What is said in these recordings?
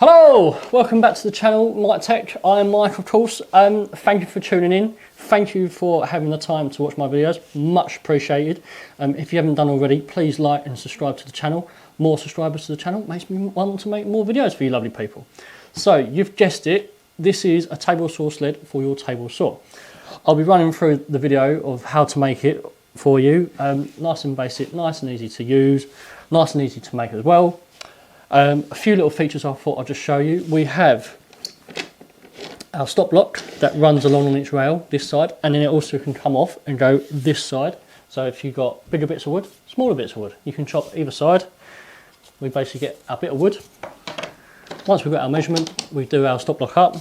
Hello, welcome back to the channel, Mike Tech. I am Mike, of course. Thank you for tuning in. Thank you for having the time to watch my videos. Much appreciated. If you haven't done already, please like and subscribe to the channel. More subscribers to the channel makes me want to make more videos for you lovely people. So, you've guessed it. This is a table saw sled for your table saw. I'll be running through the video of how to make it for you. Nice and basic, nice and easy to use, nice and easy to make as well. A few little features I thought I'd just show you. We have our stop block that runs along on its rail, this side, and then it also can come off and go this side. So if you've got bigger bits of wood, smaller bits of wood, you can chop either side. We basically get a bit of wood. Once we've got our measurement, we do our stop block up,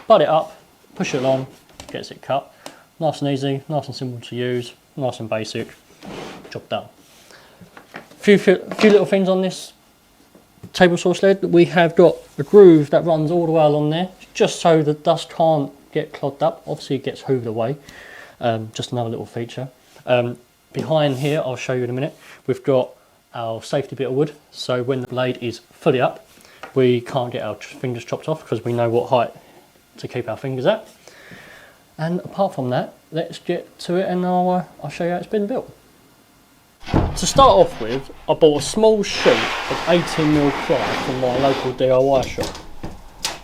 butt it up, push it along, gets it cut. Nice and easy, nice and simple to use, nice and basic, job done. Few little things on this table saw sled. We have got a groove that runs all the way along there, just so the dust can't get clogged up. Obviously it gets hooved away. Just another little feature. Behind here, I'll show you in a minute, we've got our safety bit of wood, so when the blade is fully up, we can't get our fingers chopped off because we know what height to keep our fingers at. And apart from that, let's get to it and I'll show you how it's been built. To start off with, I bought a small sheet of 18mm ply from my local DIY shop.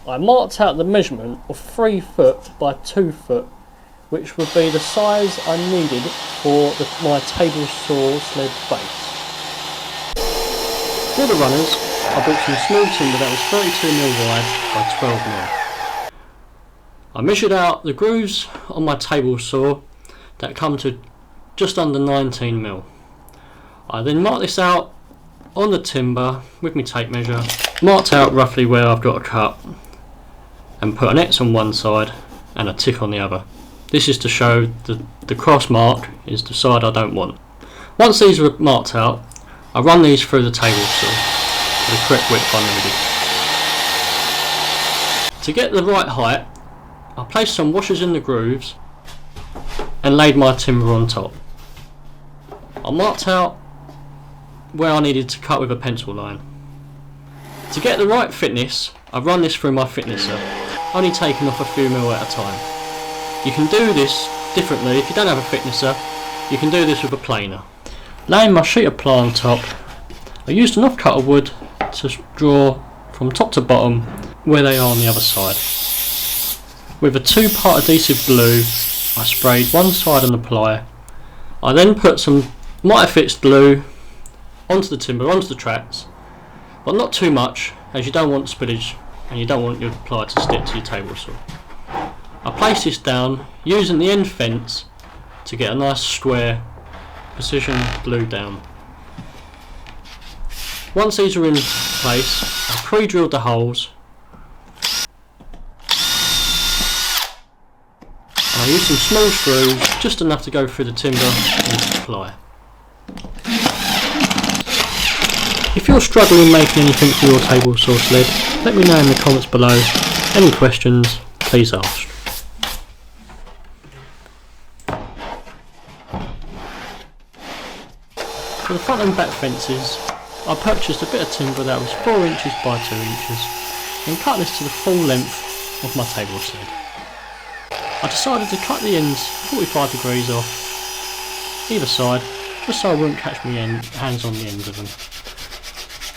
I marked out the measurement of 3 foot by 2 foot, which would be the size I needed for my table saw sled base. For the runners, I bought some small timber that was 32mm wide by 12mm. I measured out the grooves on my table saw that come to just under 19mm. I then marked this out on the timber with my tape measure, marked out roughly where I've got to cut, and put an X on one side and a tick on the other. This is to show the cross mark is the side I don't want. Once these are marked out, I run these through the table saw for the correct width I needed. To get the right height, I placed some washers in the grooves and laid my timber on top. I marked out where I needed to cut with a pencil line. To get the right thickness, I've run this through my thicknesser, only taking off a few mil at a time. You can do this differently. If you don't have a thicknesser, you can do this with a planer. Laying my sheet of ply on top, I used an off cut of wood to draw from top to bottom where they are on the other side. With a 2-part adhesive glue, I sprayed one side on the ply. I then put some mitre fixed glue onto the timber, onto the tracks, but not too much, as you don't want spillage and you don't want your ply to stick to your table saw. I place this down using the end fence to get a nice square precision glue down. Once these are in place, I pre-drilled the holes and I used some small screws, just enough to go through the timber into the ply. If you're struggling making anything for your table saw sled, let me know in the comments below. Any questions, please ask. For the front and back fences, I purchased a bit of timber that was 4 inches by 2 inches and cut this to the full length of my table sled. I decided to cut the ends 45 degrees off either side, just so I wouldn't catch my hands on the ends of them.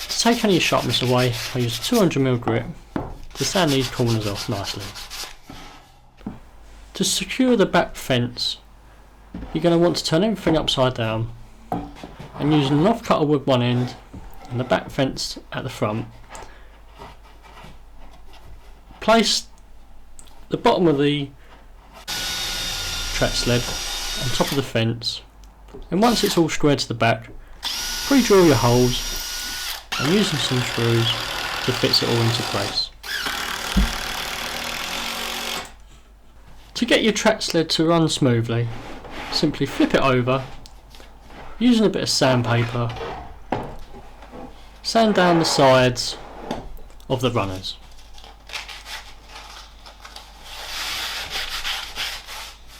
To take any sharpness away, I used a 200mm grit to sand these corners off nicely. To secure the back fence, you're going to want to turn everything upside down and using an off cut of wood one end and the back fence at the front, place the bottom of the track sled on top of the fence, and once it's all squared to the back, pre-drill your holes and using some screws to fix it all into place. To get your track sled to run smoothly, simply flip it over, using a bit of sandpaper, sand down the sides of the runners.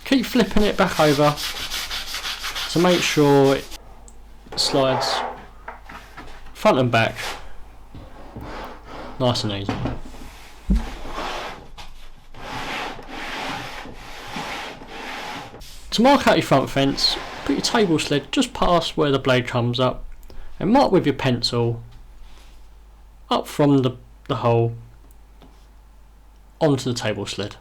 Keep flipping it back over to make sure it slides front and back nice and easy. To mark out your front fence, put your table sled just past where the blade comes up and mark with your pencil up from the hole onto the table sled.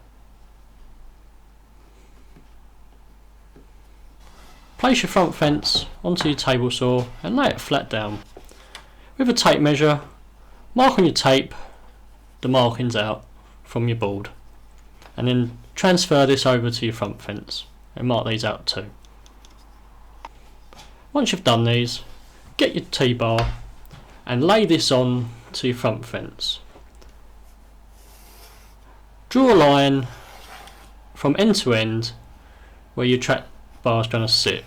Place your front fence onto your table saw and lay it flat down. With a tape measure, mark on your tape the markings out from your board and then transfer this over to your front fence and mark these out too. Once you've done these, get your T-bar and lay this on to your front fence. Draw a line from end to end where your track bar is going to sit.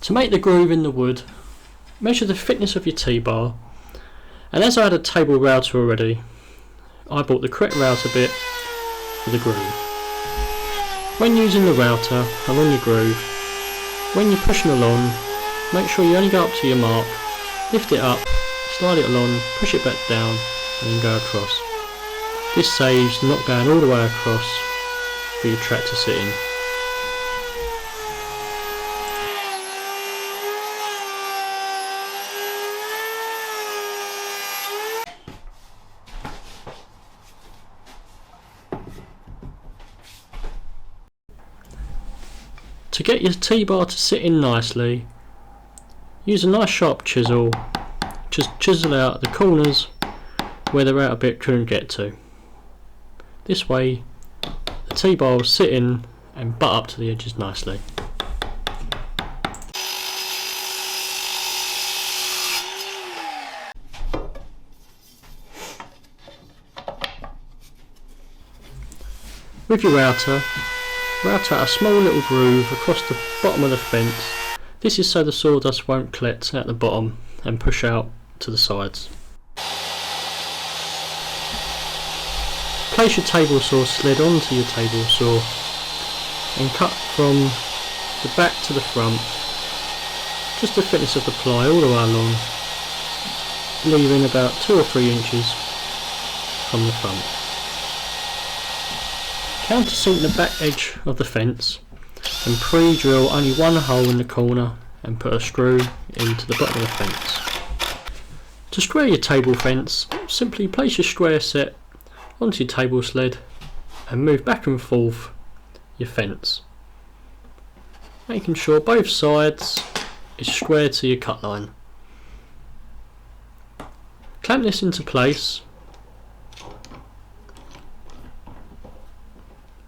To make the groove in the wood, measure the thickness of your T-bar, and as I had a table router already, I bought the correct router bit for the groove. When using the router and on your groove, when you're pushing along, make sure you only go up to your mark, lift it up, slide it along, push it back down and then go across. This saves not going all the way across for your track to sit in. To get your T-bar to sit in nicely, use a nice sharp chisel, just chisel out the corners where the router bit couldn't get to. This way the T-bar will sit in and butt up to the edges nicely. With your router, route out a small little groove across the bottom of the fence. This is so the sawdust won't collect at the bottom and push out to the sides. Place your table saw sled onto your table saw and cut from the back to the front, just the thickness of the ply all the way along, leaving about 2 or 3 inches from the front. Countersink the back edge of the fence and pre-drill only one hole in the corner and put a screw into the bottom of the fence. To square your table fence, simply place your square set onto your table sled and move back and forth your fence, making sure both sides is square to your cut line. Clamp this into place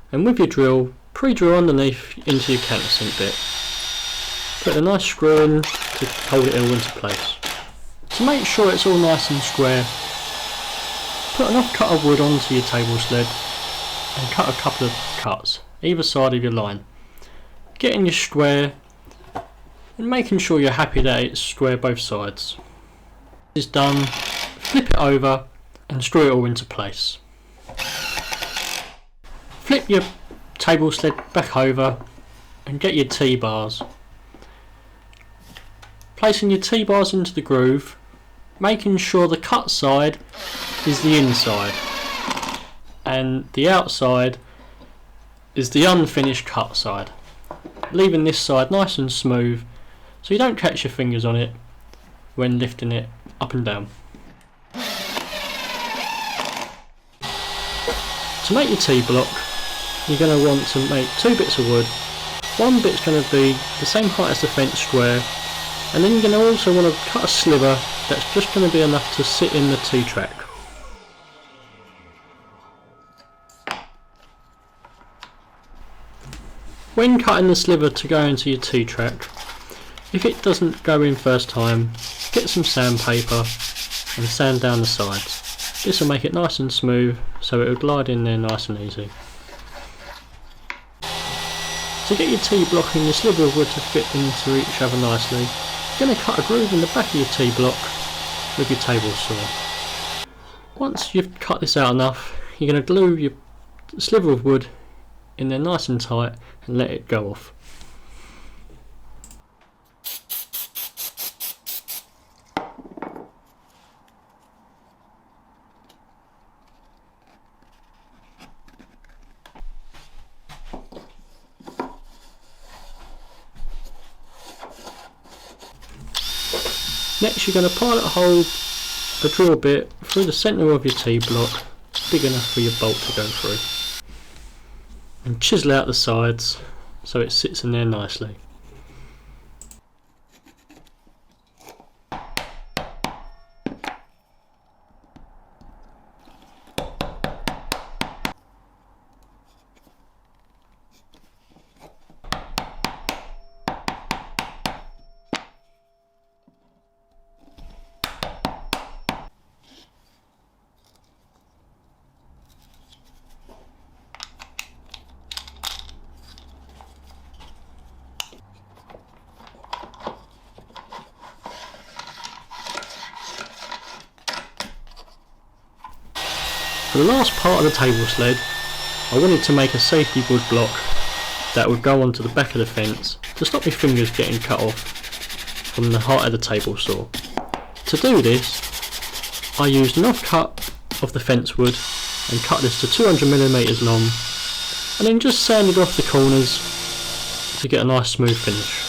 and with your drill, pre-drill underneath into your countersink bit. Put a nice screw in to hold it all into place. To make sure it's all nice and square, put enough cut of wood onto your table sled and cut a couple of cuts either side of your line. Getting your square and making sure you're happy that it's square both sides. This is done, flip it over and screw it all into place. Flip your table sled back over and get your T-bars. Placing your T-bars into the groove, making sure the cut side is the inside and the outside is the unfinished cut side, leaving this side nice and smooth so you don't catch your fingers on it when lifting it up and down. To make your T-block, you're going to want to make 2 bits of wood. One bit's going to be the same height as the fence square, and then you're going to also want to cut a sliver that's just going to be enough to sit in the T-track. When cutting the sliver to go into your T-track, if it doesn't go in first time, get some sandpaper and sand down the sides. This will make it nice and smooth so it will glide in there nice and easy. To get your T-block and your sliver of wood to fit into each other nicely, you're going to cut a groove in the back of your T-block with your table saw. Once you've cut this out enough, you're going to glue your sliver of wood in there nice and tight and let it go off. Next, you're going to pilot hole a drill bit through the centre of your T-block, big enough for your bolt to go through, and chisel out the sides so it sits in there nicely. For the last part of the table sled, I wanted to make a safety wood block that would go onto the back of the fence to stop my fingers getting cut off from the height of the table saw. To do this, I used an offcut of the fence wood and cut this to 200mm long, and then just sanded off the corners to get a nice smooth finish.